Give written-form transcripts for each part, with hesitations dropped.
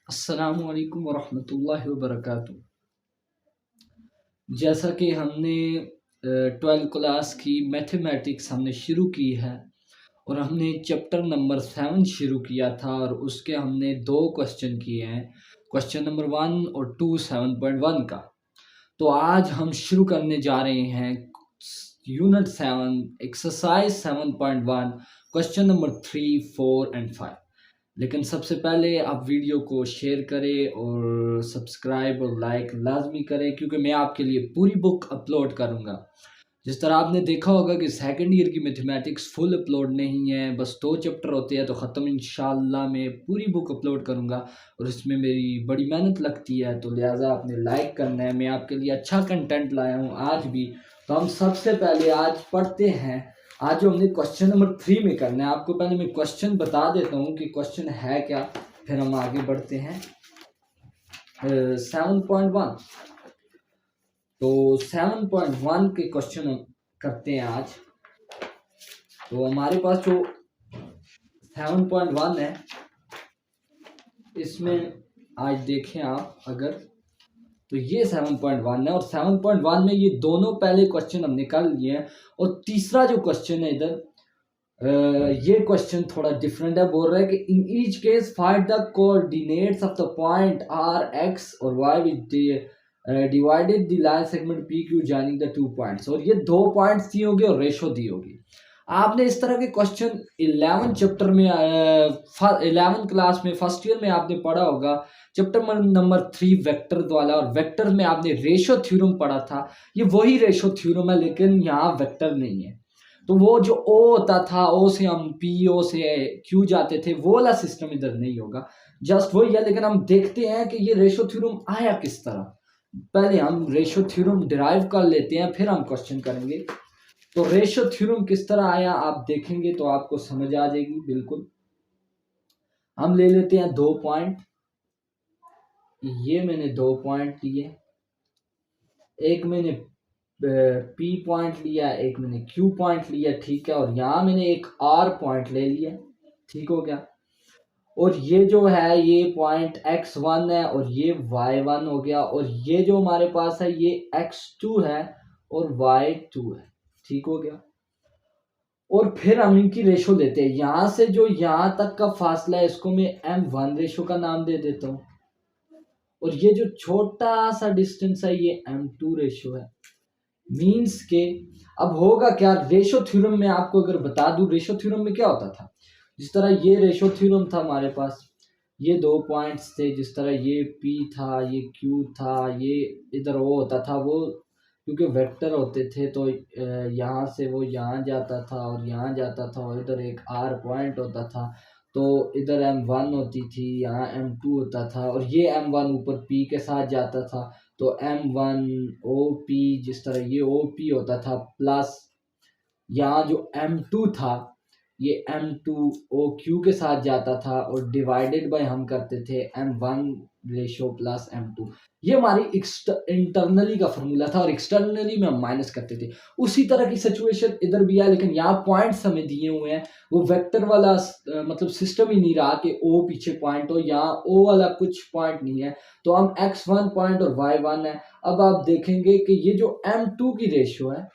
अस्सलामुअलैकुम वरहमतुल्लाहि वबरकातुहू। जैसा कि हमने 12th क्लास की मैथमेटिक्स हमने शुरू की है और हमने चैप्टर नंबर 7 शुरू किया था और उसके हमने 2 क्वेश्चन किए हैं, क्वेश्चन नंबर 1 और 2 7.1 का। तो आज हम शुरू करने जा रहे हैं unit 7 exercise 7.1 question number 3, 4 and 5। लेकिन सबसे पहले आप वीडियो को शेयर करें और सब्सक्राइब और लाइक लाजमी करें, क्योंकि मैं आपके लिए पूरी बुक अपलोड करूंगा। जिस तरह आपने देखा होगा कि सेकंड ईयर की मैथमेटिक्स फुल अपलोड नहीं है, बस 2 चैप्टर होते हैं, तो ख़त्म इंशाल्लाह मैं पूरी बुक अपलोड करूंगा और इसमें मेरी बड़ी मेहनत लगती है, तो लिहाजा आपने लाइक करना है। मैं आपके लिए अच्छा कंटेंट लाया हूँ आज भी। तो हम सबसे पहले आज पढ़ते हैं। आज जो हमने क्वेश्चन नंबर 3 में करना है, आपको पहले मैं क्वेश्चन बता देता हूँ कि क्वेश्चन है क्या, फिर हम आगे बढ़ते हैं। 7.1, तो 7.1 के क्वेश्चन हम करते हैं आज। तो हमारे पास जो 7.1 है, इसमें आज देखें आप अगर, तो ये 7.1 है और 7.1 में ये दोनों पहले क्वेश्चन हम निकाल लिए हैं। और तीसरा जो क्वेश्चन है इधर, ये क्वेश्चन थोड़ा डिफरेंट है। बोल रहा है कि in each case find the coordinates of the point R X और Y with divided the line segment P Q joining the 2 points. और ये 2 पॉइंट्स दी होगी और रेशो दी होगी। आपने इस तरह के क्वेश्चन 11 चैप्टर में 11 क्लास में फर्स्ट ईयर में आपने पढ़ा होगा, चैप्टर नंबर 3 वेक्टर वाला, और वेक्टर में आपने रेशो थ्योरम पढ़ा था। ये वही रेशो थ्योरम है, लेकिन यहाँ वेक्टर नहीं है। तो वो जो ओ होता था, ओ से हम पी, ओ से क्यू जाते थे, वो वाला सिस्टम इधर नहीं होगा, जस्ट वही है। लेकिन हम देखते हैं कि ये रेशो थ्योरम आया किस तरह। पहले हम रेशो थ्योरम डिराइव कर लेते हैं, फिर हम क्वेश्चन करेंगे। तो रेशो थ्योरम किस तरह आया आप देखेंगे तो आपको समझ आ जाएगी बिल्कुल। हम ले लेते हैं 2 पॉइंट। ये मैंने 2 पॉइंट लिए, एक मैंने पी पॉइंट लिया, एक मैंने क्यू पॉइंट लिया, ठीक है। और यहाँ मैंने एक आर पॉइंट ले लिया, ठीक हो गया। और ये जो है ये पॉइंट x1 है और ये y1 हो गया। और ये जो हमारे पास है ये x2 है और y2 है, ठीक हो गया। और फिर हम इनकी रेशो देते हैं। यहां से जो यहां तक का फासला है, इसको मैं m1 रेशो का नाम दे देता हूं। और ये जो छोटा सा डिस्टेंस है ये m2 रेशो है। मीन्स के अब होगा क्या, रेशो थ्योरम में आपको अगर बता दूं, रेशो थ्योरम में क्या होता था, जिस तरह ये रेशो थ्योरम था हमारे पास, ये 2 पॉइंट्स थे, जिस तरह ये P था, ये Q था, ये इधर O होता था। वो क्योंकि वेक्टर होते थे तो यहाँ से वो यहाँ जाता था और यहाँ जाता था, और इधर एक R पॉइंट होता था, तो इधर M1 होती थी, यहाँ M2 होता था, और ये M1 ऊपर P के साथ जाता था। तो M1 OP, जिस तरह ये OP होता था, प्लस यहाँ जो M2 था ये M2 OQ के साथ जाता था, और डिवाइडेड बाय हम करते थे M1 रेशो प्लस M2। ये हमारी इंटरनली का फॉर्मूला था और एक्सटर्नली में हम माइनस करते थे। उसी तरह की सिचुएशन इधर भी है, लेकिन यहाँ पॉइंट्स हमें दिए हुए हैं, वो वेक्टर वाला मतलब सिस्टम ही नहीं रहा कि O पीछे पॉइंट हो, यहाँ O वाला कुछ पॉइंट नहीं है, तो हम x1 पॉइंट और y1 है। अब आप देखेंगे कि ये जो M2 की रेशो है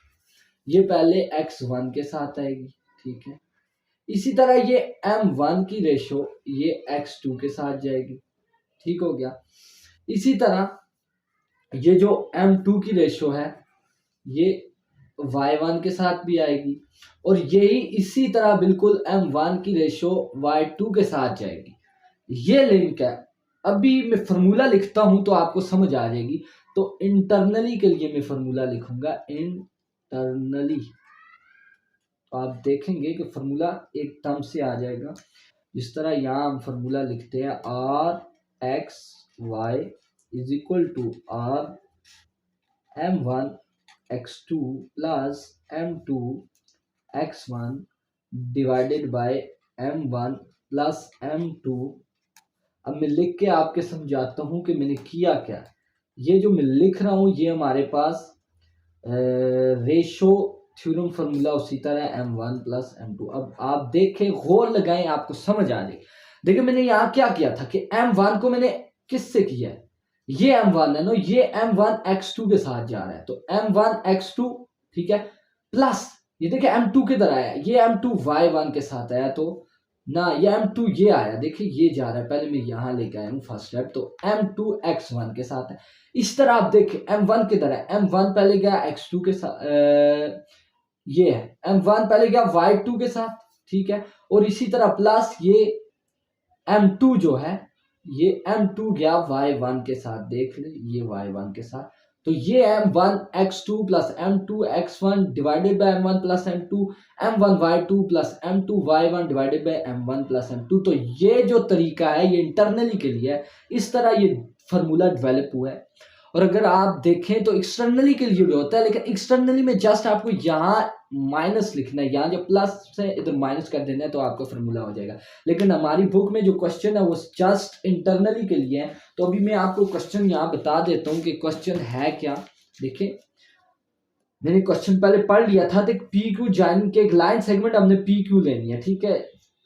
ये पहले x1 के साथ आएगी, ठीक है। इसी तरह ये M1 की रेशो ये x2 के साथ जाएगी, ठीक हो गया। इसी तरह ये जो M2 की रेशो है ये y1 के साथ भी आएगी, और यही इसी तरह बिल्कुल M1 की रेशो y2 के साथ जाएगी। ये लिंक है। अभी मैं फॉर्मूला लिखता हूं तो आपको समझ आ जाएगी। तो इंटरनली के लिए मैं फॉर्मूला लिखूंगा इंटरनली, तो आप देखेंगे कि फॉर्मूला एक टर्म से आ जाएगा। जिस तरह यहाँ हम फॉर्मूला लिखते हैं R X Y is equal to R M1 x2 plus M2 x1 divided by M1 plus M2। अब मैं लिख के आपके समझाता हूँ कि मैंने किया क्या। ये जो मैं लिख रहा हूँ ये हमारे पास रेशो थ्योरम फॉर्मूला उसी तरह M1 प्लस M2। अब आप देखें, गौर लगाएं, आपको समझ आ जाए। देखिए मैंने यहाँ क्या किया था कि m1 को मैंने किससे किया है, ये m1 है ना, ये m1 x2 के साथ जा रहा है, तो m1 x2 ठीक है, प्लस ये देखिए m2 किधर आया, ये m2 y1 के साथ आया, तो ना ये m2 ये आया, देखिए ये जा रहा है, पहले मैं यहां लेके आया हूं फर्स्ट स्टेप, तो m2 x1 के साथ है। इस तरह आप देखिए m1 किधर है, m1 पहले गया x2 के साथ, ये है m1 पहले गया y2 के साथ, ठीक है, और इसी तरह प्लस ये m2 जो है, ये m2 गया y1 के साथ, देख ले ये y1 के साथ, तो ये m1 x2 plus m2 x1 divided by m1 plus m2, m1 y2 plus m2 y1 divided by m1 plus m2। तो ये जो तरीका है ये इंटरनली के लिए है, इस तरह ये फार्मूला डेवलप हुआ है। और अगर आप देखें तो एक्सटर्नली के लिए भी होता है, लेकिन एक्सटर्नली में जस्ट आपको यहाँ माइनस लिखना है, यहाँ जो प्लस है इधर माइनस कर देना है तो आपका फार्मूला हो जाएगा। लेकिन हमारी बुक में जो क्वेश्चन है वो जस्ट इंटरनली के लिए है। तो अभी मैं आपको क्वेश्चन यहाँ बता देता हूँ कि क्वेश्चन है क्या। देखिए मैंने क्वेश्चन पहले पढ़ लिया था, तो पी क्यू ज्वाइनिंग के एक लाइन सेगमेंट हमने पी क्यू लेनी है, ठीक है।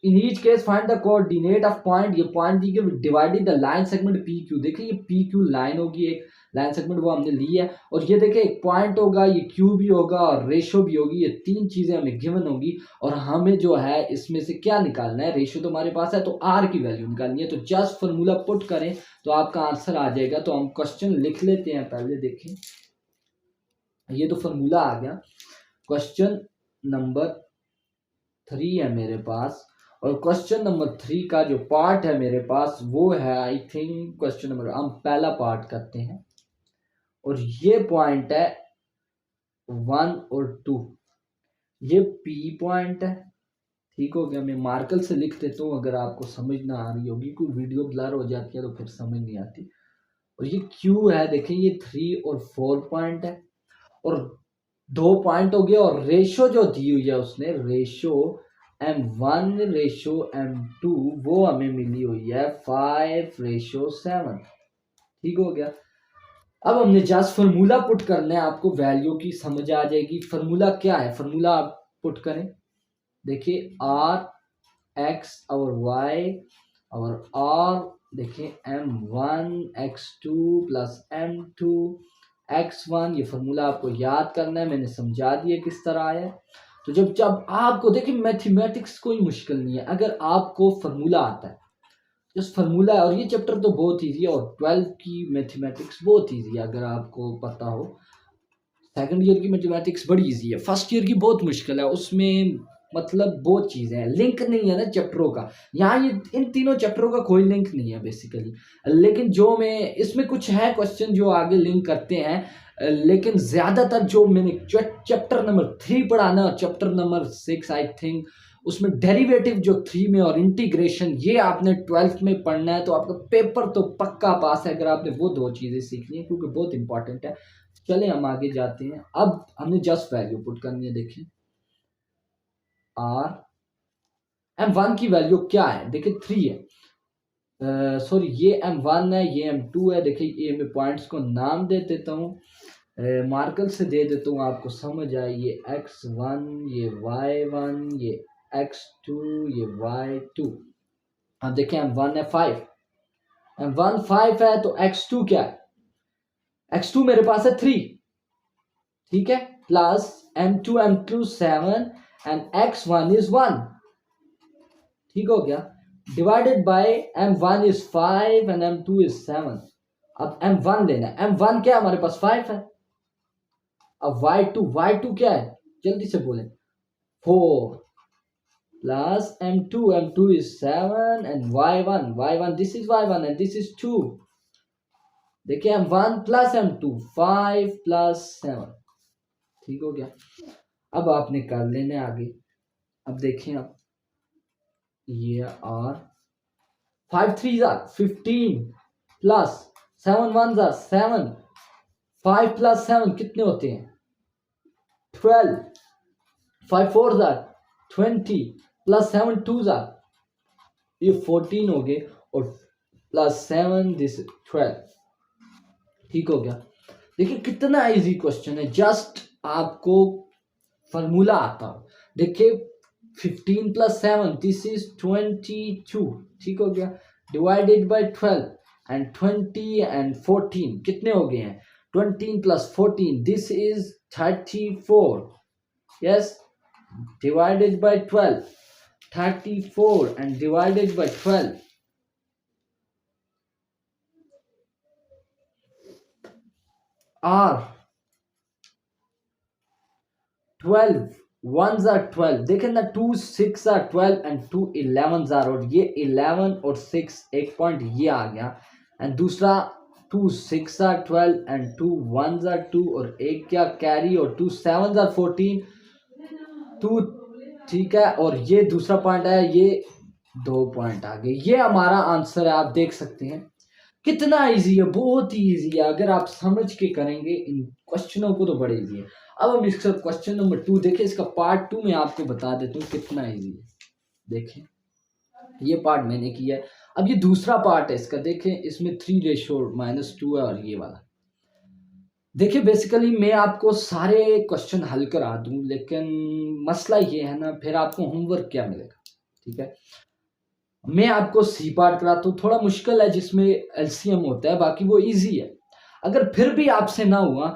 इन each case find the coordinate of point, ये पॉइंट दी गई divided the line segment P Q. देखिए ये पी क्यू लाइन होगी, एक लाइन सेगमेंट वो हमने ली है, और ये देखिए एक पॉइंट होगा, ये क्यू भी होगा और रेशो भी होगी, ये तीन चीजें हमें गिवन होगी, और हमें जो है इसमें से क्या निकालना है, रेशो तो हमारे पास है तो आर की वैल्यू निकालनी है। तो जस्ट फॉर्मूला पुट करें तो आपका आंसर आ जाएगा। तो हम क्वेश्चन लिख लेते हैं पहले, देखें ये तो फॉर्मूला आ गया। क्वेश्चन नंबर 3 है मेरे पास, और क्वेश्चन नंबर 3 का जो पार्ट है मेरे पास वो है, आई थिंक क्वेश्चन नंबर, हम पहला पार्ट करते हैं, और ये पॉइंट है 1 और 2, ये पी पॉइंट है, ठीक हो गया। मैं मार्कर से लिख देता हूँ अगर आपको समझ ना आ रही होगी, कोई वीडियो ब्लर हो जाती है तो फिर समझ नहीं आती। और ये क्यू है, देखें ये 3 और 4 पॉइंट है, और 2 पॉइंट हो गया, और रेशो जो दी हुई है उसने, रेशो m1 रेशो m2 वो हमें मिली हुई है 5:7, ठीक हो गया। अब हमने जस्ट फार्मूला पुट करना है, आपको वैल्यू की समझ आ जाएगी। फार्मूला क्या है, फार्मूला आप पुट करें, देखिए आर एक्स और वाई और आर, देखिए m1 x2 plus m2 x1, ये फार्मूला आपको याद करना है, मैंने समझा दिया किस तरह आया। तो जब जब आपको देखिए मैथमेटिक्स कोई मुश्किल नहीं है, अगर आपको फार्मूला आता है, जस्ट फार्मूला है, और ये चैप्टर तो बहुत ईजी है, और 12 की मैथमेटिक्स बहुत ईजी है अगर आपको पता हो। सेकंड ईयर की मैथमेटिक्स बड़ी ईजी है, फर्स्ट ईयर की बहुत मुश्किल है, उसमें मतलब बहुत चीज़ें हैं, लिंक नहीं है ना चैप्टरों का, यहाँ ये इन तीनों चैप्टरों का कोई लिंक नहीं है बेसिकली। लेकिन जो मैं इसमें कुछ है क्वेश्चन जो आगे लिंक करते हैं, लेकिन ज़्यादातर जो मैंने चैप्टर नंबर 3 पढ़ा ना, चैप्टर नंबर 6 आई थिंक, उसमें डेरिवेटिव जो 3 में और इंटीग्रेशन, ये आपने 12th में पढ़ना है, तो आपका पेपर तो पक्का पास है अगर आपने वो दो चीज़ें सीखनी है, क्योंकि बहुत इंपॉर्टेंट है। चले हम आगे जाते हैं। अब हमने जस्ट वैल्यू पुट करनी है, देखें आर m1 की वैल्यू क्या है, देखिए 3 है, सॉरी ये m1 है, ये m2 है। देखिए ये मैं पॉइंट्स को नाम दे देता हूँ, मार्कर से दे देता हूँ, आपको समझ आए, ये x1, ये y1, ये x2, ये y2। अब देखें m1 है 5, m1 5 है, तो x2 क्या है, x2 मेरे पास है 3, ठीक है, plus m2 7 and x1 is 1, ठीक हो गया, divided by m1 is 5 and m2 is 7। अब m1 लेना है, m1 क्या है हमारे पास 5 है। अब y2 क्या है, जल्दी से बोले, 4 plus m2 is 7 and y1 this is y1 and this is 2। देखिए m1 प्लस m2 5 प्लस 7, ठीक हो गया। अब आपने कर लेने आगे, अब देखें आप, ये आर 5 3 15 प्लस 7 1 7, 5 प्लस 7 कितने होते हैं 12, 5 4 20 प्लस 7 2 ये 14 हो गए, और प्लस 7 दिस 12, ठीक हो गया। देखिए कितना इजी क्वेश्चन है, जस्ट आपको फार्मूला आता हो। देखिए 15 प्लस 7 दिस इज 22, ठीक हो गया, डिवाइडेड बाय 12 एंड 20 एंड 14 कितने हो गए हैं, 20 plus 14 this is 34, yes, divided by 12, 34 and divided by 12, are 12 ones are 12, देखें ना, 2 6 are 12 and 2 11s are, और ये 11 और 6 एक पॉइंट ये आ गया, एंड दूसरा 2 6 are 12 and 2 1s are 2, और एक क्या कैरी, और 2 7s are 14, 2, ठीक है, और ये दूसरा पॉइंट है, ये 2 पॉइंट आ गए, ये हमारा आंसर है। आप देख सकते हैं कितना इजी है, बहुत ही इजी है, अगर आप समझ के करेंगे इन क्वेश्चनों को तो बड़े इजी है। अब हम इसका क्वेश्चन नंबर 2 देखें, इसका पार्ट 2 में आपको बता देता हूँ कितना इजी है। देखें ये पार्ट मैंने किया है, अब ये दूसरा पार्ट है इसका, देखें इसमें 3:-2 है, और ये वाला देखिए, बेसिकली मैं आपको सारे क्वेश्चन हल करा दूं, लेकिन मसला ये है ना, फिर आपको होमवर्क क्या मिलेगा, ठीक है। मैं आपको सी पार्ट कराता हूँ, थोड़ा मुश्किल है जिसमें एलसीएम होता है, बाकी वो इजी है। अगर फिर भी आपसे ना हुआ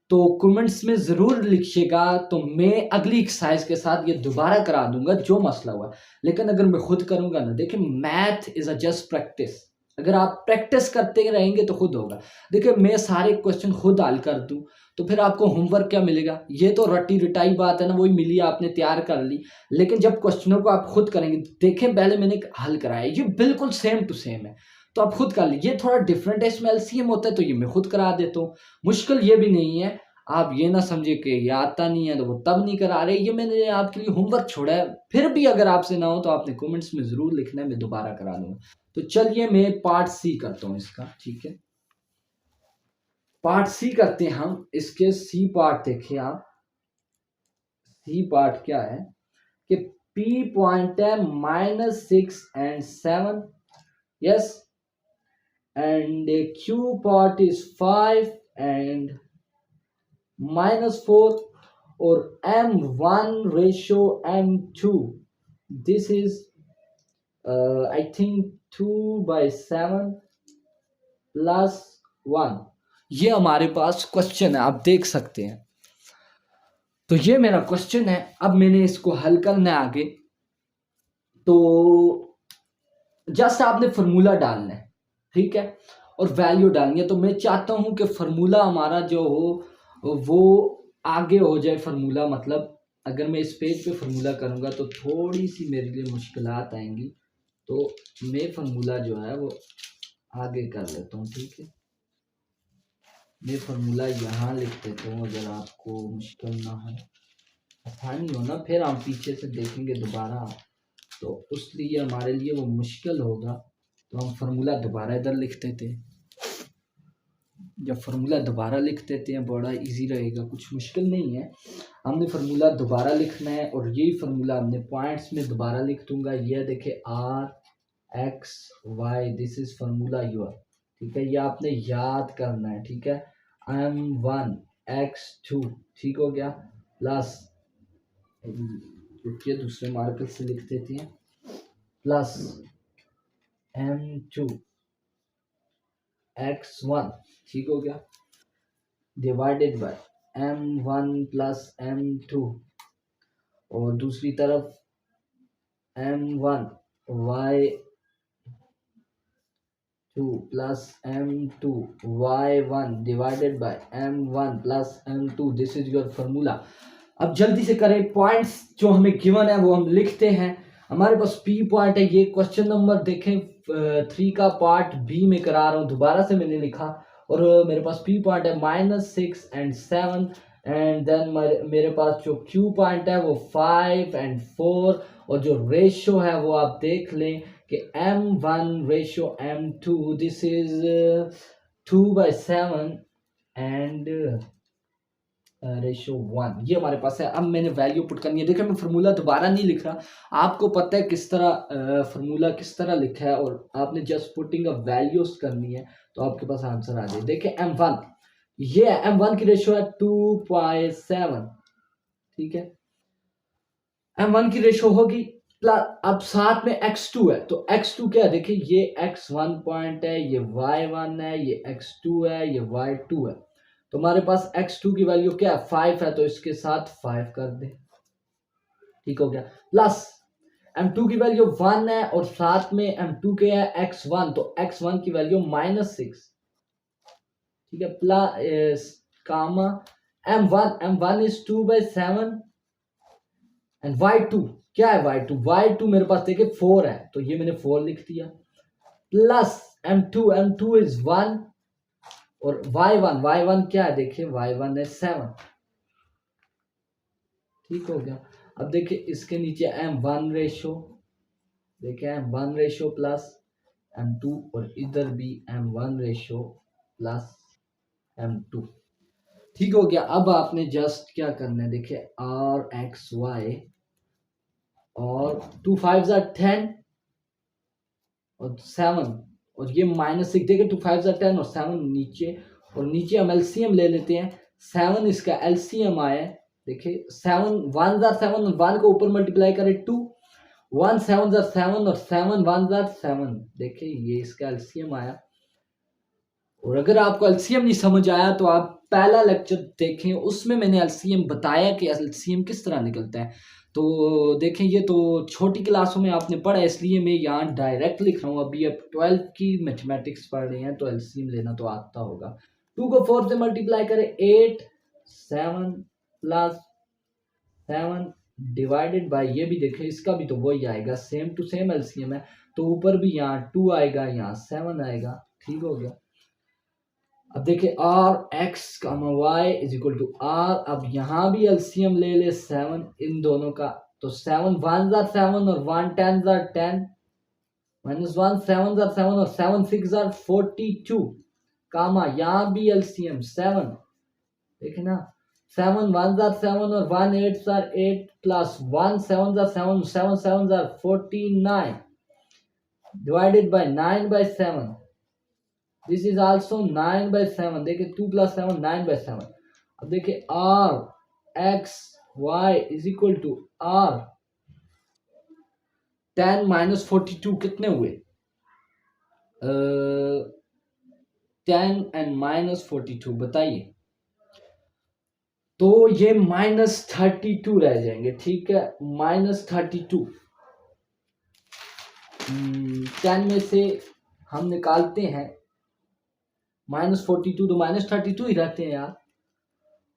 तो कमेंट्स में ज़रूर लिखिएगा, तो मैं अगली एक्सरसाइज के साथ ये दोबारा करा दूंगा जो मसला हुआ। लेकिन अगर मैं खुद करूंगा ना, देखिए math is a just practice, अगर आप प्रैक्टिस करते रहेंगे तो खुद होगा। देखिए मैं सारे क्वेश्चन खुद हल कर दूं तो फिर आपको होमवर्क क्या मिलेगा, ये तो रटी रिटाई बात है ना, वही मिली आपने तैयार कर ली। लेकिन जब क्वेश्चनों को आप खुद करेंगे, देखें पहले मैंने हल कराया, ये बिल्कुल सेम टू सेम है, तो आप खुद कर लीजिए। थोड़ा डिफरेंट है, इसमें एलसीएम होता है, तो ये मैं खुद करा देता हूँ, मुश्किल ये भी नहीं है। आप ये ना समझे कि ये आता नहीं है तो वो तब नहीं करा रहे, ये मैंने आपके लिए होमवर्क छोड़ा है। फिर भी अगर आपसे ना हो तो आपने कमेंट्स में ज़रूर लिखना है, मैं दोबारा करा दूंगा। तो चलिए मैं पार्ट सी करता हूँ इसका, ठीक है। पार्ट सी करते हैं हम इसके। सी पार्ट देखिए आप, सी पार्ट क्या है कि पी पॉइंट है -6 and 7, yes, and Q part is 5 and -4, or M1 ratio M2, this is I think 2/7 + 1, ये हमारे पास क्वेश्चन है, आप देख सकते हैं। तो ये मेरा क्वेश्चन है, अब मैंने इसको हल करना है आगे। तो जस्ट आपने फार्मूला डालना है, ठीक है, और वैल्यू डालनी है। तो मैं चाहता हूं कि फार्मूला हमारा जो हो वो आगे हो जाए फार्मूला, मतलब अगर मैं इस पेज पे फार्मूला करूंगा तो थोड़ी सी मेरे लिए मुश्किलात आएंगी, तो मैं फार्मूला जो है वो आगे कर लेता हूँ, ठीक है। मैं फार्मूला यहाँ लिख देता हूँ, अगर आपको मुश्किल ना हो, आसानी हो ना, फिर हम पीछे से देखेंगे दोबारा तो उसलिए हमारे लिए वो मुश्किल होगा, तो हम फार्मूला दोबारा इधर लिख देते हैं। जब फार्मूला दोबारा लिख देते हैं बड़ा इजी रहेगा, कुछ मुश्किल नहीं है। हमने फार्मूला दोबारा लिखना है, और यही फार्मूला हमने पॉइंट्स में दोबारा लिख दूंगा। ये देखे R(x(y), this is formula your, ठीक है, ये आपने याद करना है, ठीक है। M1 x2, ठीक हो गया, प्लस, रुकिए दूसरे मार्कर से लिख देते हैं, प्लस M2 x1, ठीक हो गया, divided by M1 plus M2, और दूसरी तरफ M1 y2 plus M2 y1 divided by M1 plus M2, this is your formula. अब जल्दी से करें, पॉइंट्स जो हमें गिवन है वो हम लिखते हैं। हमारे पास पी पॉइंट है, ये क्वेश्चन नंबर देखें 3 का पार्ट बी में करा रहा हूँ, दोबारा से मैंने लिखा, और मेरे पास पी पॉइंट है -6 and 7, एंड देन मेरे पास जो क्यू पॉइंट है वो 5 and 4, और जो रेशो है वो आप देख लें कि M1 ratio M2, this is 2/7 and ratio 1, ये हमारे पास है। अब मैंने वैल्यू पुट करनी है। देखिए मैं फार्मूला दोबारा नहीं लिख रहा, आपको पता है किस तरह फार्मूला किस तरह लिखा है, और आपने जस्ट पुटिंग अ वैल्यूज करनी है तो आपके पास आंसर आ जाए। देखिए M1, ये M1 की रेशो है 2/7, ठीक है। m1 की रेशो होगी प्लस, अब साथ में x2 है, तो x2 क्या है, देखिए ये x1 पॉइंट है, ये y1 है, ये x2 है, ये y2 है, तो हमारे पास x2 की वैल्यू क्या है 5 है, तो इसके साथ 5 कर दे, ठीक हो गया। प्लस m2 की वैल्यू 1 है और साथ में m2 के है x1, तो x1 की वैल्यू -6, ठीक है। Plus comma m1 is 2/7 and y2 क्या है, y2 मेरे पास देखिए 4 है, तो ये मैंने 4 लिख दिया, प्लस m2 इज 1 और y1 क्या है, देखिए y1 है 7, ठीक हो गया। अब देखिए इसके नीचे m1 रेशो, देखिए m1 रेशो प्लस m2 और इधर भी m1 रेशो प्लस m2, ठीक हो गया। अब आपने जस्ट क्या करना है, देखिए r x y और 2 5 10 और 7 और ये -6, देखिए 2 5 10 और 7 नीचे, और नीचे हम एलसीएम ले लेते हैं, 7 इसका एलसीएम आया, देखिए 7 1 7 और 1 को ऊपर मल्टीप्लाई करें 2, 1 7 7 और 7 1 7, देखिए ये इसका एलसीएम आया। और अगर आपको एलसीएम नहीं समझ आया तो आप पहला लेक्चर देखें, उसमें मैंने एलसीएम बताया कि एलसीएम किस तरह निकलता है, तो देखें ये तो छोटी क्लासों में आपने पढ़ा, इसलिए मैं यहाँ डायरेक्ट लिख रहा हूँ। अभी अब 12th की मैथमेटिक्स पढ़ रहे हैं तो एलसीएम लेना तो आता होगा। 2 को 4 से मल्टीप्लाई करें 8 7 प्लस 7 डिवाइडेड बाय, ये भी देखें इसका भी तो वही आएगा, सेम टू सेम एलसीएम है, तो ऊपर भी यहाँ 2 आएगा, यहाँ 7 आएगा, ठीक हो गया। अब देखिए r x y is equal to r, अब यहां भी एलसीएम ले ले 7 इन दोनों का, तो 7 1 7 और 1 10 10 -1 7 7 और 7 6 42, कामा यहां भी एलसीएम 7, देखे ना 7 1 7 और 1 8 8 plus 1 7 7 7 7 49 divided by 9/7, this is also 9/7, देखिए 2 + 7 9/7। अब देखिए r x y is equal to r 10 - 42 कितने हुए, 10 and -42 बताइए, तो ये -32 रह जाएंगे, ठीक है, -32 10 में से हम निकालते हैं -42, तो -32 ही रहते हैं यार,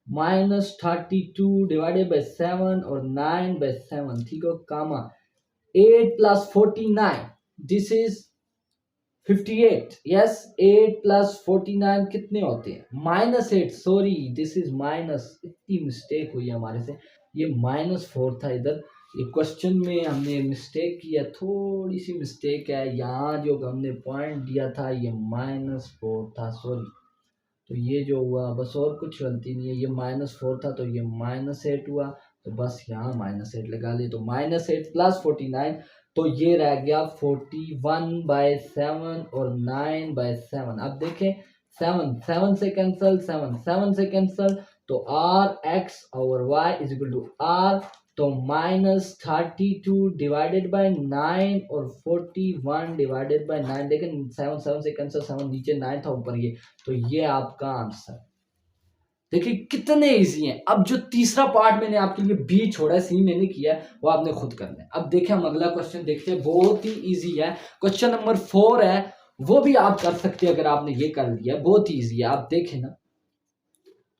-32 डिवाइडेड बाय 7 और 9/7, ठीक है, कामा 8 + 49, दिस इज 58, यस 8 + 49 कितने होते हैं, -8, सॉरी दिस इज माइनस, इतनी मिस्टेक हुई है हमारे से, ये -4 था इधर, ये क्वेश्चन में हमने मिस्टेक किया, थोड़ी सी मिस्टेक है, यहाँ जो हमने पॉइंट दिया था ये -4 था, सॉरी, तो ये जो हुआ बस, और कुछ गलती नहीं है, ये -4 था तो ये -8 हुआ, तो बस यहाँ -8 लगा ले, तो -8 + 49, तो ये रह गया 41/7 और 9/7। अब देखें 7 से कैंसल, 7 से कैंसल, तो r x और y is equal to r, तो -32 डिवाइडेड बाय 9 और 41 डिवाइडेड बाय 9, लेकिन 7 से कैंसल, 7 नीचे 9 था ऊपर ये, तो ये आपका आंसर। देखिए कितने इजी हैं। अब जो तीसरा पार्ट मैंने आपके लिए बी छोड़ा है, सी मैंने किया है, वो आपने खुद करना है। अब देखें हम अगला क्वेश्चन देखते हैं, बहुत ही इजी है, क्वेश्चन नंबर 4 है, वो भी आप कर सकते हैं अगर आपने ये कर लिया, बहुत ही इजी है। आप देखें ना,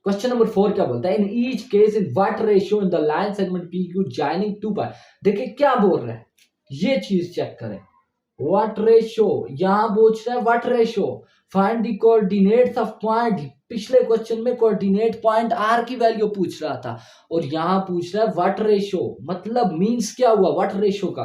क्वेश्चन नंबर 4 क्या बोलता है, इन each case in what ratio in the line segment P Q joining 2 पाई। देखिए क्या बोल रहा है, ये चीज चेक करें, व्हाट रेशियो, यहां पूछ रहा है what ratio, find the coordinates of point, पिछले क्वेश्चन में कोऑर्डिनेट पॉइंट आर की वैल्यू पूछ रहा था, और यहां पूछ रहा है व्हाट रेशियो, मतलब मींस क्या हुआ व्हाट रेशियो का,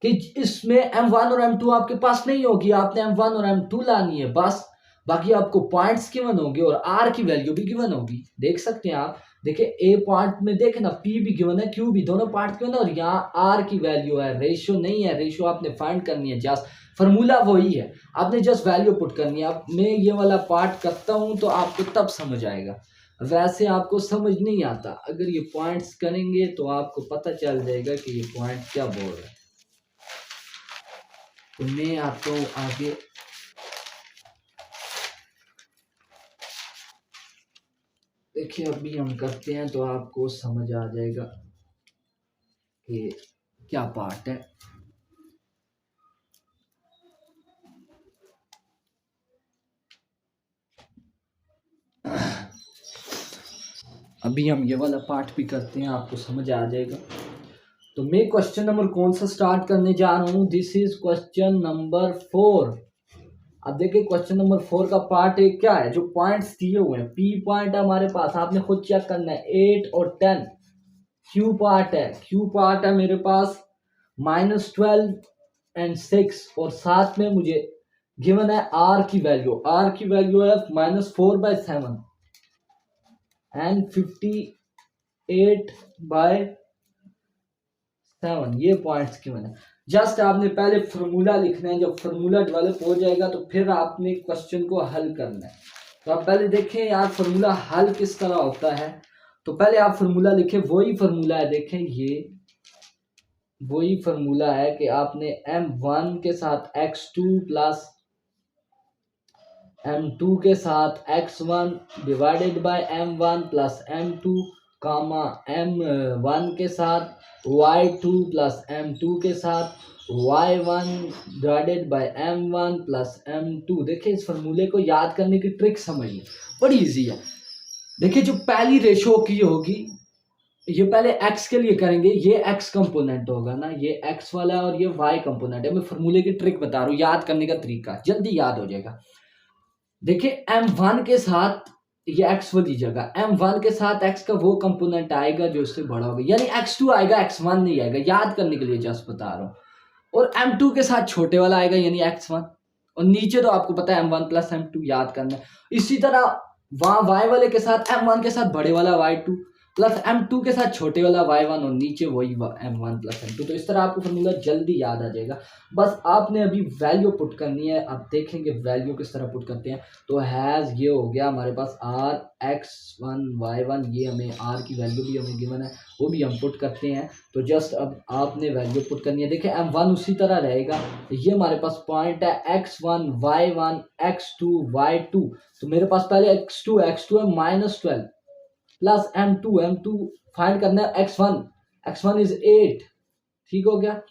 कि इसमें m1 और m2 आपके पास नहीं होगी, आपने m1 और m2 लानी है बस, बाकी आपको पॉइंट्स गिवन होंगे और आर की वैल्यू भी गिवन होगी। देख सकते हैं आप, देखिए ए पॉइंट में देखे ना, पी भी गिवन है, क्यू भी, दोनों पार्ट गिवन है, और यहाँ आर की वैल्यू है, रेशियो नहीं है, रेशियो आपने फाइंड करनी है, जस्ट फॉर्मूला वही है, आपने जस्ट वैल्यू पुट करनी है। अब मैं ये वाला पार्ट करता हूं तो आपको तब समझ आएगा। वैसे आपको समझ नहीं आता, अगर ये पॉइंट्स करेंगे तो आपको पता चल जाएगा कि ये पॉइंट क्या बोल रहे हैं। तो मैं आता हूँ आगे। देखिए अभी हम करते हैं तो आपको समझ आ जाएगा कि क्या पार्ट है। अभी हम ये वाला पार्ट भी करते हैं, आपको समझ आ जाएगा। तो मैं क्वेश्चन नंबर कौन सा स्टार्ट करने जा रहा हूँ? This is question number 4। अब देखिए क्वेश्चन नंबर 4 का पार्ट एक क्या है, जो पॉइंट्स दिए हुए हैं, पी पॉइंट है हमारे पास, आपने खुद चेक करना है 8 और 10। क्यू पार्ट है, क्यू पार्ट है मेरे पास -12 एंड 6, और साथ में मुझे गिवन है आर की वैल्यू, आर की वैल्यू है -4/7 एंड 58/7। ये पॉइंट्स गिवन है। जस्ट आपने पहले फॉर्मूला लिखना है, जब फॉर्मूला डेवलप हो जाएगा तो फिर आपने क्वेश्चन को हल करना है। तो आप पहले देखें यार फॉर्मूला हल किस तरह होता है। तो पहले आप फॉर्मूला लिखें, वही फॉर्मूला है, देखें ये वही फॉर्मूला है कि आपने m1 के साथ x2 प्लस m2 के साथ x1 divided by m1 plus m2 comma m1 के साथ y2 प्लस m2 के साथ y1 divided by m1 plus m2। देखिए इस फॉर्मूले को याद करने की ट्रिक समझिए, बड़ी इजी है। देखिए जो पहली रेशो की होगी, ये पहले x के लिए करेंगे, ये x कंपोनेंट होगा ना, ये x वाला और ये y कंपोनेंट है। मैं फॉर्मूले की ट्रिक बता रहा हूँ, याद करने का तरीका, जल्दी याद हो जाएगा। देखिए m1 के साथ ये x वाली जगह m1 के साथ x का वो कंपोनेंट आएगा जो इससे बड़ा होगा, यानी x2 आएगा, x1 नहीं आएगा, याद करने के लिए जस्ट बता रहा हूँ। और m2 के साथ छोटे वाला आएगा यानी x1, और नीचे तो आपको पता है m1 प्लस m2 याद करना है। इसी तरह वहां y वाले के साथ m1 के साथ बड़े वाला y2 प्लस m2 के साथ छोटे वाला y1, और नीचे वही m1 प्लस m2। तो इस तरह आपको फॉर्मूला जल्दी याद आ जाएगा। बस आपने अभी वैल्यू पुट करनी है। अब देखेंगे वैल्यू किस तरह पुट करते हैं। तो हैज ये हो गया हमारे पास r x1 y1, ये हमें r की वैल्यू भी हमें गिवन है, वो भी हम पुट करते हैं। तो जस्ट अब आपने वैल्यू पुट करनी है। देखिए m1 उसी तरह रहेगा, ये हमारे पास पॉइंट है x1 y1 x2 y2। तो मेरे पास पहले x2 है -12 प्लस m2 फाइंड करना है x1 इज 8, ठीक हो गया,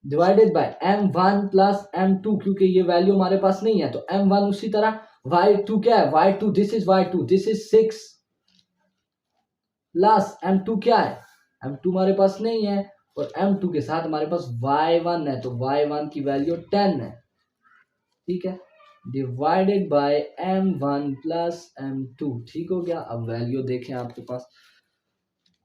divided by m1 plus m2, क्योंकि ये वैल्यू हमारे पास नहीं है। तो m1 उसी तरह, y2 क्या है, y2 this is y2, this is 6 plus m2 क्या है, m2 हमारे पास नहीं है, और m2 के साथ हमारे पास y1 है, तो y1 की वैल्यू 10 है, ठीक है, divided by m1 plus m2, ठीक हो गया। अब वैल्यू देखें आपके पास,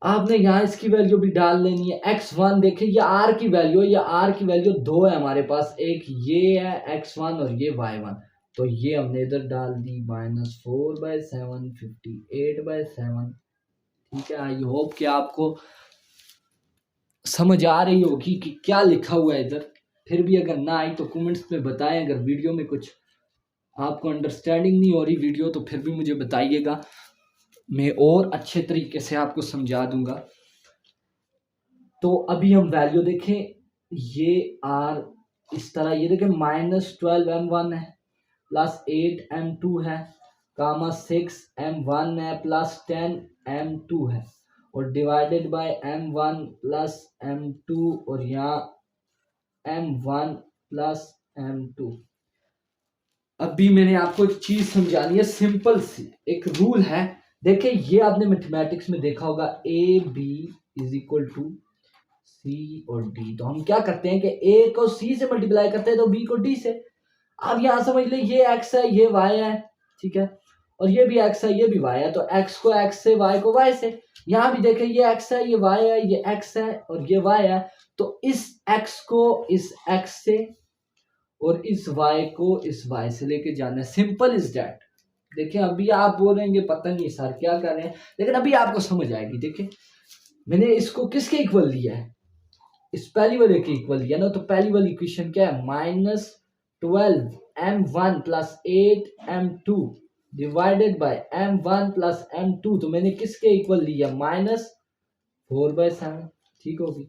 आपने यहाँ इसकी वैल्यू भी डाल लेनी है। x1 देखिए ये r की वैल्यू है, ये r की वैल्यू 2 है हमारे पास, एक ये है x1 और ये y1, तो ये हमने इधर डाल दी -4/7 58/7, ठीक है। आई होप कि आपको समझ आ रही होगी कि क्या लिखा हुआ है इधर। फिर भी अगर ना आई तो कमेंट्स में बताएं, अगर वीडियो में कुछ आपको अंडरस्टैंडिंग नहीं हो रही वीडियो तो फिर भी मुझे बताइएगा, मैं और अच्छे तरीके से आपको समझा दूंगा। तो अभी हम वैल्यू देखें, ये आर इस तरह, ये देखें -12m1 है प्लस 8m2 है कामा 6m1 है प्लस 10m2 है, और divided by m1 plus m2, और यहाँ m1 प्लस m2। अभी मैंने आपको एक चीज समझानी है, सिंपल सी एक रूल है। देखिए ये आपने मैथमेटिक्स में देखा होगा, A B is equal to C और डी। तो हम क्या करते हैं कि ए को सी से मल्टीप्लाई करते हैं तो बी को डी से। अब यहाँ समझ ले ये एक्स है ये वाई है, ठीक है, और ये भी एक्स है ये भी वाई है, तो एक्स को एक्स से, वाई को वाई से। यहाँ भी देखें ये एक्स है ये वाई है, ये एक्स है और ये वाई है, तो इस एक्स को इस एक्स से और इस y को इस y से लेके जाना है, सिंपल इज दैट। देखिए अभी आप बोलेंगे पता नहीं सर क्या कर रहे हैं, लेकिन अभी आपको समझ आएगी। देखिए मैंने इसको किसके इक्वल लिया है, इस पहली वाले के इक्वल लिया ना, तो पहली वाली इक्वेशन क्या है, -12m1 plus 8m2 divided by m1 plus m2, तो मैंने किसके इक्वल लिया, -4/7, ठीक होगी।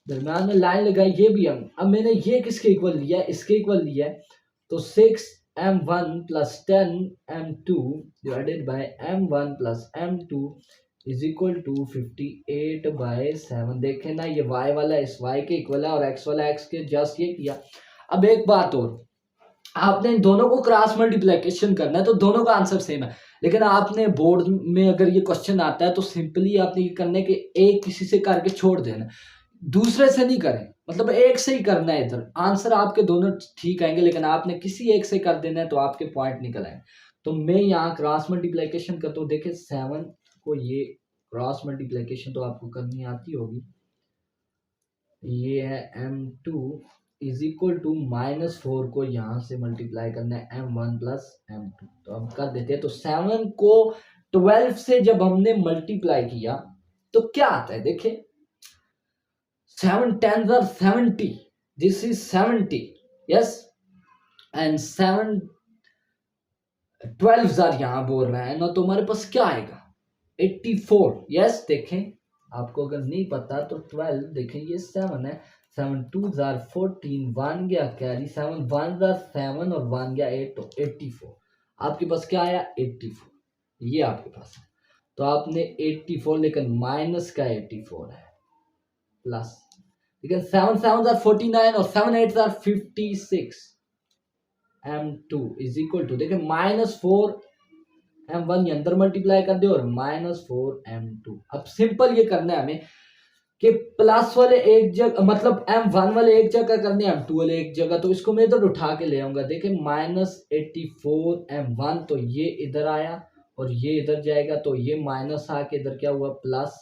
दरम्यान में लाइन लगाई, ये भी हम, अब मैंने ये किसके इक्वल लिया, इसके इक्वल लिया है, तो 6m1 plus 10m2 divided by m1 plus m2 is equal to 58/7। देखें ना, ये y वाला इस y के इक्वल है और x वाला x के जस्ट ये किया। अब एक बात और, आपने इन दोनों को क्रॉस मल्टीप्लिकेशन करना है तो दोनों का आंसर सेम है, लेकिन आपने बोर्ड में अगर ये क्वेश्चन आता है तो सिंपली आपने ये करना है कि एक किसी से करके छोड़ देना, दूसरे से नहीं करें, मतलब एक से ही करना है। इधर आंसर आपके दोनों ठीक आएंगे, लेकिन आपने किसी एक से कर देना है तो आपके पॉइंट निकल आए। तो मैं यहाँ क्रॉस मल्टीप्लिकेशन करता हूँ। देखिए 7 को ये क्रॉस मल्टीप्लिकेशन तो आपको करनी आती होगी, ये है m2 इज इक्वल टू -4 को यहाँ से मल्टीप्लाई करना है m1 प्लस m2, तो हम कर देते हैं। तो 7 को 12 से जब हमने मल्टीप्लाई किया तो क्या आता है, देखिए 7 10s are 70, this is 70, yes, and 7 12s are यहाँ बोल रहा है ना, तो हमारे पास क्या आएगा 84, yes। देखें आपको अगर नहीं पता तो 12 देखें, ये 7 है, 7 2s are 14, 1 गया कैरी, 7 1s are 7 और 1 गया 8, तो 84 आपके पास क्या आया 84, ये आपके पास है। तो आपने 84 लेकिन माइनस का 84 है प्लस, लेकिन 7 7s are 49 और 7 8s are 56, m2 is equal to, देखिए -4 m1 ये अंदर मल्टीप्लाई कर दे और -4 m2। अब सिंपल ये करना है हमें कि प्लस वाले एक जगह, मतलब m1 वाले एक जगह करने हैं, m2 वाले एक जगह, तो इसको मैं इधर उठा के ले आऊंगा। देखिए -84 m1, तो ये इधर आया और ये इधर जाएगा, तो ये माइनस आके इधर क्या हुआ plus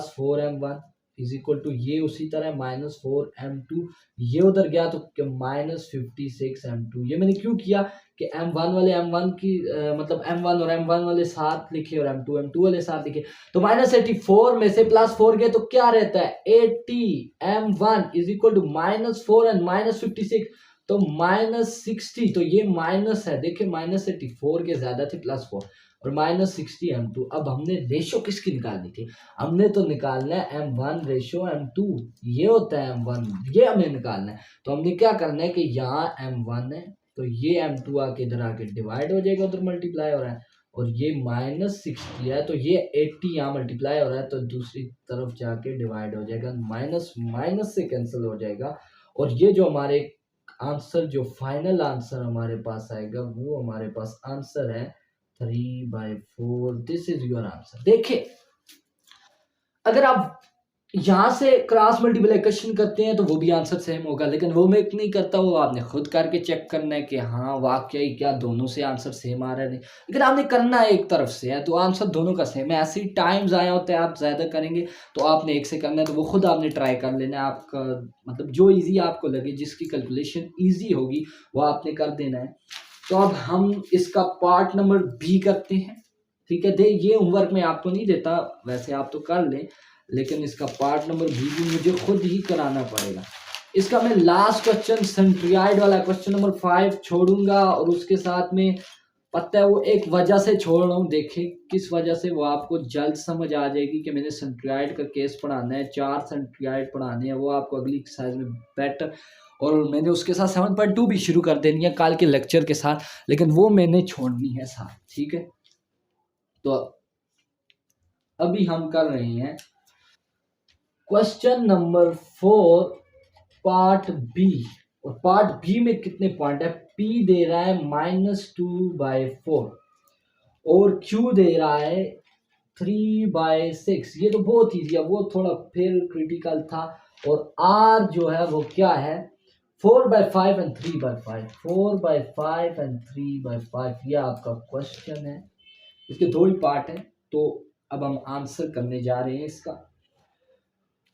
4m1 is equal to, ये उसी तरह -4m2, ये उधर गया तो -56m2। ये मैंने क्यों किया कि m1 वाले m1 की मतलब m1 और m1 वाले साथ लिखे और m2 वाले साथ लिखे, तो -84 में से +4 गए तो क्या रहता है 80, m1 is equal to -4 and -56, तो -60, तो ये माइनस है, देखिए -84 के ज्यादा थे +4 और -60 m2। अब हमने रेशो किसकी निकालनी थी, हमने तो निकालना है m1 रेशो m2, ये होता है m1, ये हमें निकालना है। तो हमने क्या करना है कि यहाँ m1 है तो ये m2 आके इधर आके डिवाइड हो जाएगा, उधर मल्टीप्लाई हो रहा है, और ये -60 है तो ये 80 यहाँ मल्टीप्लाई हो रहा है तो दूसरी तरफ जाके डिवाइड हो जाएगा, माइनस माइनस से कैंसिल हो जाएगा, और ये जो हमारे आंसर, जो फाइनल आंसर हमारे पास आएगा वो हमारे पास आंसर है 3/4। This is your answer. देखिए अगर आप यहां से क्रॉस मल्टीप्लिकेशन करते हैं तो वो भी आंसर सेम होगा, लेकिन वो मैं नहीं करता, वो आपने खुद करके चेक करना है कि हाँ वाकई क्या दोनों से आंसर सेम आ रहा है नहीं, लेकिन आपने करना है एक तरफ से है तो आंसर दोनों का सेम है। ऐसे ही टाइम्स आए होते हैं, आप ज्यादा करेंगे तो आपने एक से करना है, तो वो खुद आपने ट्राई कर लेना है, आपका मतलब जो ईजी आपको लगे, जिसकी कैलकुलेशन ईजी होगी वो आपने कर देना है। तो अब हम इसका पार्ट नंबर बी करते हैं, ठीक है। दे ये होमवर्क मैं आपको नहीं देता, वैसे आप तो कर लें, लेकिन इसका पार्ट नंबर भी मुझे खुद ही कराना पड़ेगा। इसका मैं लास्ट क्वेश्चन सेंट्रियाइड वाला क्वेश्चन नंबर 5 छोड़ूंगा, और उसके साथ में पता है वो एक वजह से छोड़ रहा हूँ, देखें किस वजह से, वो आपको जल्द समझ आ जाएगी कि मैंने सेंट्रियाइड का केस पढ़ाना है, 4 सेंट्रियाइड पढ़ाने हैं, वो आपको अगली एक्सरसाइज में बेटर, और मैंने उसके साथ 7.2 भी शुरू कर देनी है कल के लेक्चर के साथ, लेकिन वो मैंने छोड़नी है साथ, ठीक है। तो अभी हम कर रहे हैं क्वेश्चन नंबर 4 पार्ट बी, और पार्ट बी में कितने पॉइंट है, पी दे रहा है -2/4 और क्यू दे रहा है 3/6। ये तो बहुत ईजी है, वो थोड़ा फिर क्रिटिकल था। और आर जो है वो क्या है 4/5 एंड 3/5, 4/5 एंड 3/5, ये आपका क्वेश्चन है। इसके दो ही पार्ट है, तो अब हम आंसर करने जा रहे हैं इसका।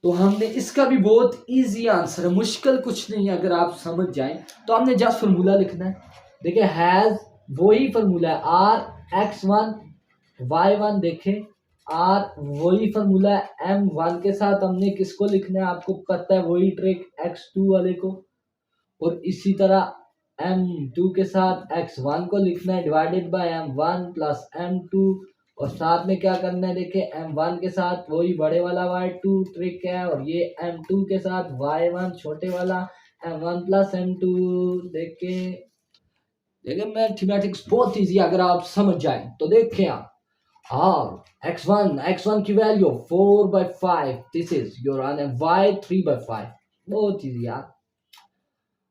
तो हमने इसका भी बहुत इजी आंसर है, मुश्किल कुछ नहीं है, अगर आप समझ जाएं तो हमने जस्ट फॉर्मूला लिखना है। देखिए हैज वही फॉर्मूला है, r(x1) y1, देखें आर वही फॉर्मूला है, m1 के साथ हमने किसको लिखना है आपको पता है, वही ट्रिक x2 वाले को, और इसी तरह m2 के साथ x1 को लिखना है divided by m1 plus m2, और साथ में क्या करना है देखिए m1 के साथ वही बड़े वाला y2 ट्रिक है, और ये m2 के साथ y1 छोटे वाला m1 प्लस m2। देखिए मैथमेटिक्स बहुत इजी अगर आप समझ जाए तो। देखिए आप x1 की value 4/5, this is your answer, y 3/5, बहुत इजी यार।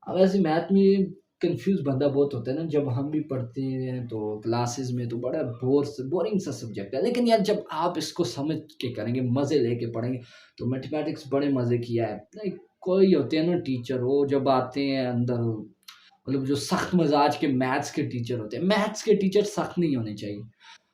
अब ऐसे मैथ में कंफ्यूज बंदा बहुत होता है ना, जब हम भी पढ़ते हैं तो क्लासेस में तो बड़ा बोरिंग सा सब्जेक्ट है, लेकिन यार जब आप इसको समझ के करेंगे, मज़े लेके पढ़ेंगे तो मैथमेटिक्स बड़े मज़े किया है। नहीं, कोई होते हैं ना टीचर, वो जब आते हैं अंदर, मतलब जो सख्त मजाज के मैथ्स के टीचर होते हैं, मैथ्स के टीचर सख्त नहीं होने चाहिए।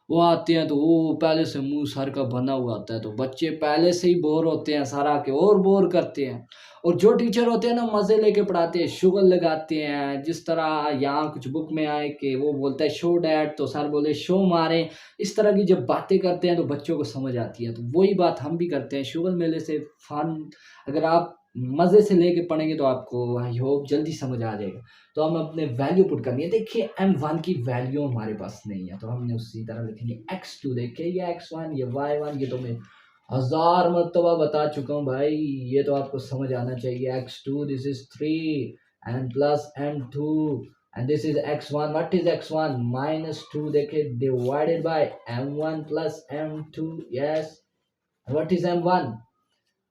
वो आते हैं तो वो पहले से मुंह सर का बना हुआ होता है, तो बच्चे पहले से ही बोर होते हैं, सर आके और बोर करते हैं। और जो टीचर होते हैं ना मज़े लेके पढ़ाते हैं, शुगल लगाते हैं, जिस तरह यहाँ कुछ बुक में आए कि वो बोलता है शो डैड तो सर बोले शो मारे, इस तरह की जब बातें करते हैं तो बच्चों को समझ आती है। तो वही बात हम भी करते हैं, शुगल मेले से फन अगर आप मज़े से लेके पढ़ेंगे तो आपको आई होप जल्दी समझ आ जाएगा। तो हम अपने वैल्यू पुट करनी है। देखिए m1 की वैल्यू हमारे पास नहीं है, तो हमने उसी तरह लिखेंगे x2। देखिए ये x1, ये y1, ये तो मैं 1000 मरतबा बता चुका हूँ भाई, ये तो आपको समझ आना चाहिए। x2 this is 3 and plus m2 and this is x1, what is x1 -2, देखिए divided by m1 plus m2, yes, what is m1,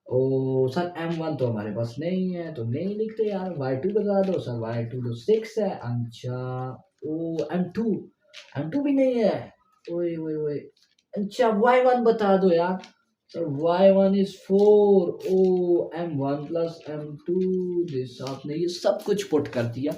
ओ सर m1 तो हमारे पास नहीं है तो नहीं लिखते यार, y2 बता दो सर, y2 तो 6 है। अच्छा ओ m2 भी नहीं है, ओए ओए ओए, अच्छा y1 बता दो यार सर, y1 इज 4, ओ m1 प्लस m2, दिस आपने ये सब कुछ पुट कर दिया।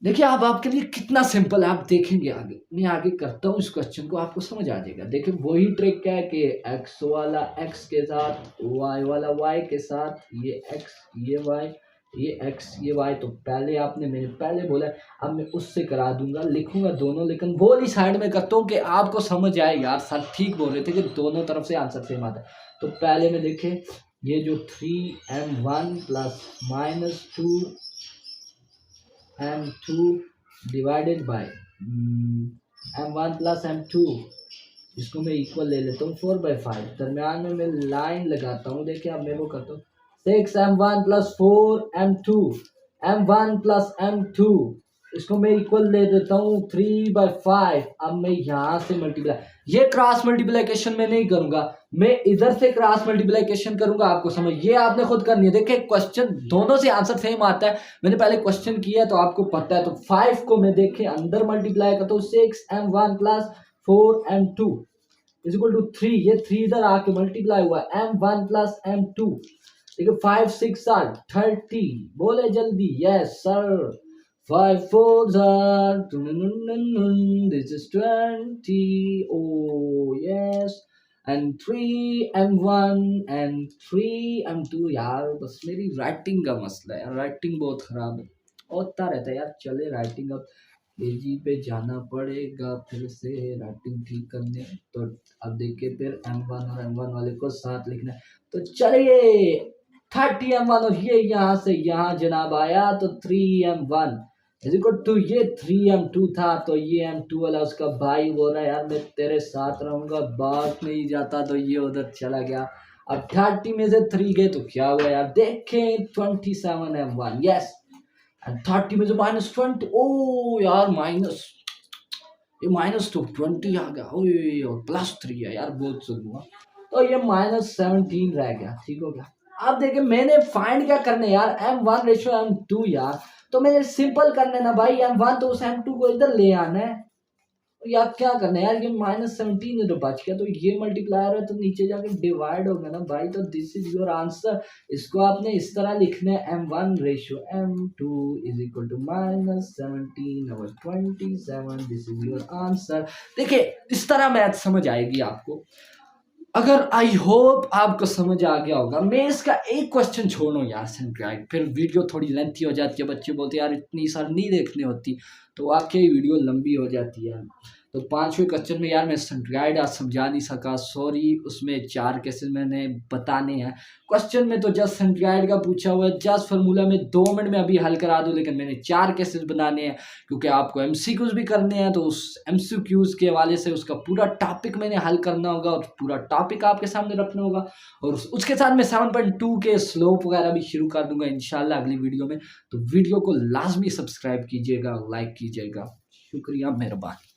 देखिए आप आपके लिए कितना सिंपल है, आप देखेंगे आगे, मैं आगे करता हूँ इस क्वेश्चन को, आपको समझ आ जाएगा। देखिए वही ट्रिक है कि x वाला x के साथ, y वाला y के साथ, ये x ये y, ये x ये y, तो पहले आपने मैंने पहले बोला, अब मैं उससे करा दूंगा, लिखूंगा दोनों, लेकिन वो वाली साइड में करता हूँ कि आपको समझ आए। यार सर ठीक बोल रहे थे कि दोनों तरफ से आंसर सेम आता है। तो पहले में देखे ये जो 3m1 plus -2 m2 divided by m1 plus m2, इसको मैं इक्वल ले लेता हूँ 4/5, दरम्यान में मैं लाइन लगाता हूँ। देखिए अब मैं वो करता हूँ 6m1 plus 4m2, m1 plus m2, इसको मैं इक्वल ले देता हूँ 3/5। अब मैं यहाँ से मल्टीप्लाई, ये क्रॉस मल्टीप्लिकेशन में नहीं करूंगा, मैं इधर से क्रॉस मल्टीप्लिकेशन करूंगा, आपको समझ, ये आपने खुद करनी है। देखिए क्वेश्चन दोनों से आंसर सेम आता है, मैंने पहले क्वेश्चन किया तो आपको पता है। तो 5 को मैं देखे अंदर मल्टीप्लाई करता हूँ, 6m1 plus 4m2 is equal to 3, ये 3 इधर आके मल्टीप्लाई हुआ m1 प्लस m2, देखिए 5 6 आर 30, बोले जल्दी, yes sir, 5 4s are this is 20, oh yes, and 3m1 and 3m2। यार बस मेरी राइटिंग का मसला है, राइटिंग बहुत खराब है, होता रहता है यार। चले राइटिंग अब केजी पे जाना पड़ेगा फिर से राइटिंग ठीक करने। तो अब देखिए फिर m1 और m1 वाले को साथ लिखना है, तो चलिए 30m1, और ये यहाँ से यहाँ जनाब आया तो 3m1 इज इक्वल टू, ये 3m2 था तो ये m2 वाला उसका भाई बोल रहा है यार मैं तेरे साथ रहूंगा, बात नहीं जाता, तो ये उधर चला गया। अब 30 में से 3 गए तो क्या हुआ यार, देखें 27m1, यस, एंड 30 में से -20, ओ यार माइनस, ये -20 आ गया, ओए और +3 है यार, बहुत सुन हुआ, तो ये -17 रह गया, ठीक हो गया। अब देखिए मैंने फाइंड क्या करने यार, m1 रेशो m2 यार, तो मैंने सिंपल करने ना भाई, m1 तो उस m2 को इधर ले आना है, या क्या करना है यार, ये -17 तो बच गया, तो ये मल्टीप्लायर है तो नीचे जाके डिवाइड होगा ना भाई, तो दिस इज योर आंसर। इसको आपने इस तरह लिखना है, m1 ratio m2 is equal to -17/27, this is your answer. देखिए इस तरह मैथ समझ आएगी आपको, अगर आई होप आपको समझ आ गया होगा। मैं इसका एक क्वेश्चन छोड़ूं यार सेंट्राइड, फिर वीडियो थोड़ी लेंथी हो जाती है, बच्चे बोलते हैं यार इतनी सारी नहीं देखनी होती, तो वाकई वीडियो लंबी हो जाती है। तो 5वें क्वेश्चन में यार मैं सेंट्रोइड आज समझा नहीं सका, सॉरी, उसमें 4 केसेस मैंने बताने हैं। क्वेश्चन में तो जस्ट सेंट्रोइड का पूछा हुआ है, जस्ट फार्मूला में 2 मिनट में अभी हल करा दूं, लेकिन मैंने 4 केसेस बनाने हैं क्योंकि आपको एमसीक्यूज भी करने हैं, तो उस एमसीक्यूज के हवाले से उसका पूरा टॉपिक मैंने हल करना होगा और पूरा टॉपिक आपके सामने रखना होगा। और उसके साथ मैं 7.2 के स्लोप वगैरह भी शुरू कर दूंगा इंशाल्लाह अगली वीडियो में। तो वीडियो को लाजमी सब्सक्राइब कीजिएगा, लाइक कीजिएगा। शुक्रिया, मेहरबानी।